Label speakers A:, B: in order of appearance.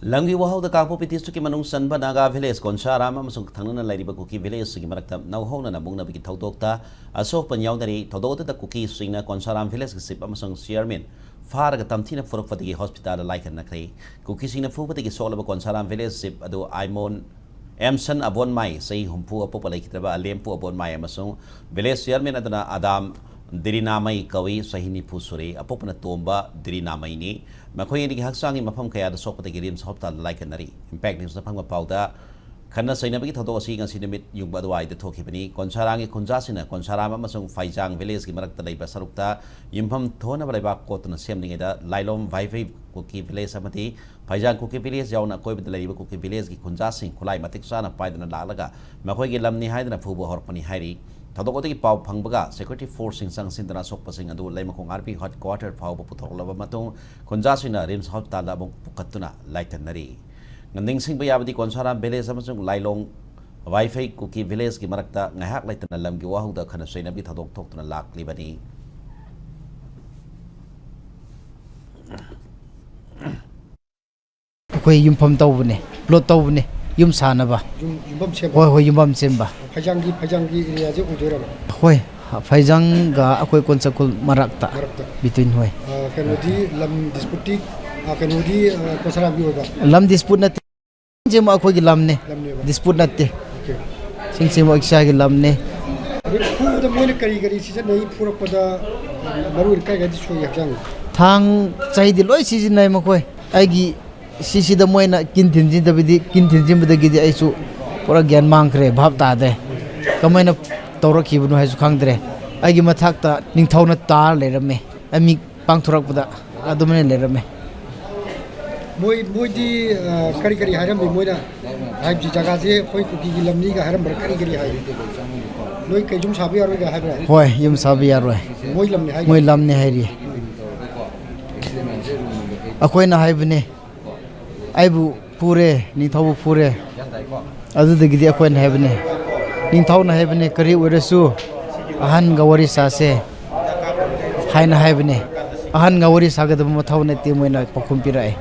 A: Langi wahau da kapo pitis to ki manung sanba naga village Konsharam amasung thangna lairiba kuki village sigi marakta nauhona na bungna bigi thaudokta asok panyaw dari thaudokta da kuki singna Konsharam village sip amasung chairman faraga tamthina furukpati hospital laikan nakri kuki singna fupati ki solaba Konsharam village sip adu aimon Emson abon mai sei humpu apo palai kitraba alempu abon mai amasung village chairman adana Adam Dirinamai kawi sahini pusuri apopna tomba Dirinamai ni makoy ni haksangi mapam kaya da sokpata girim sa hospital laikanari impact news na pangma pauda kana sayna bagi thodo asi ngang sinamit yung badwai da thokibani Konsarangi Konjasina Konsarama masung Faijang village ki marakta laiba sarukta yimpam thona balaiba kotna semninge da Lailom Vai kuki village amati Faijang kuki village yauna koy bid laiba kuki village ki Konjasin khulai matik sana paidana lalaga makoy gi lamni haidana phubo horpani hairi Tadok ki pau phangbaga security force sing sang sindana sokpa sing adu laimakong RP headquarter phau puthorlaba matung Konjasina rims hospital da bong pukatuna laitanari nganding sing bayabadi Konsaram village amasung Lailong Wi-Fi kuki village ki marakta ngahak laitana lamgi wahu da khana soina bi thadok thoktuna laklibani
B: koi yumpham tawbune plot tawbune yum sanaba hoi yumbam semba
C: Fajangi area je uduraba
B: hoi Faijang ga akoi konsakul marakta between hoi
C: kanudi lam disputi kanudi Konsaram bi hoga
B: lam dispute na jema akoi gi lamne dispute na te sing sing iksa gi lamne
C: fu da moine kari season nei pura pada maru kai ga disu yakjang
B: thang chai di loi season nai makoi aigi sisi da moina kin thinjin da bidi kin thinjin bida gi ai su pura gyan mangkre bhab ta de kamaina tawrakhi bunu haisu khangdre aigi mathak ta ningthauna tar lerame ami pangthurak buda adumane lerame
C: moi di kari haram bi moina haib ji jaga je khoi kuki gi lamni ga haram bar kari hai loi kai jum sabi aro ga haibra
B: hoi yum sabi aroi moi lamni hairi akoina haibne aibu pure ningthau pure adu dagidi akoina haibne ningthau na haibne kari uresu ahan gawari sase haina haibne ahan gawari sagada mathau na te moina pakhum pirai